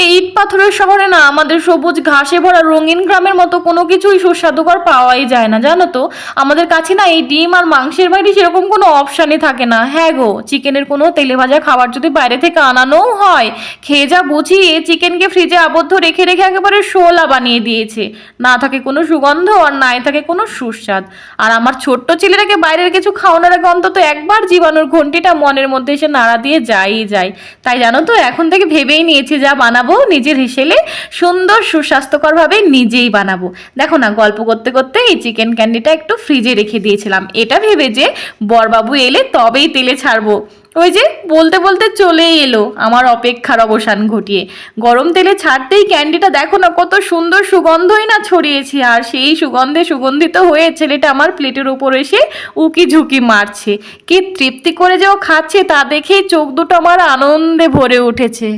এই ইট পাথরের শহরে না আমাদের সবুজ ঘাসে ভরা রঙিন গ্রামের মতো কোনো কিছুই সুস্বাদুকর পাওয়াই যায় না, জানো তো। আমাদের কাছে না এই ডিম আর মাংসের বাইরে সেরকম কোনো অপশানই থাকে না। হ্যাঁ গো, চিকেনের কোনো তেলে ভাজা খাবার যদি বাইরে থেকে আনানোও হয়, খেয়ে যা বুঝি চিকেনকে ফ্রিজে আবদ্ধ রেখে রেখে একেবারে শোলা বানিয়ে দিয়েছে। না থাকে কোনো সুগন্ধ আর নাই থাকে কোনো সুস্বাদ। আর আমার ছোট্ট ছেলেটাকে বাইরের কিছু খাওয়ানোর আগে অন্তত একবার জীবাণুর ঘন্টিটা মনের মধ্যে এসে নাড়া দিয়ে যাই যায়। তাই জানো তো, এখন থেকে ভেবেই নিয়েছি যা বানাবো নিজের হেসেলে সুন্দর সুস্বাস্থ্যকরভাবে নিজেই বানাবো। দেখো না, গল্প করতে করতে এই চিকেন ক্যান্ডিটা একটু ফ্রিজে রেখে দিয়েছিলাম, এটা ভেবে যে বরবাবু এলে তবেই তেলে ছাড়বো। ওই যে বলতে বলতে চলেই এলো আমার অপেক্ষার অবসান ঘটিয়ে। গরম তেলে ছাড়তেই ক্যান্ডিটা দেখো না কত সুন্দর সুগন্ধই না ছড়িয়েছে, আর সেই সুগন্ধে সুগন্ধিত হয়ে ছেলেটা আমার প্লেটের উপর এসে উকি ঝুঁকি মারছে। কি তৃপ্তি করে যে ও খাচ্ছে তা দেখেই চোখ দুটো আমার আনন্দে ভরে উঠেছে।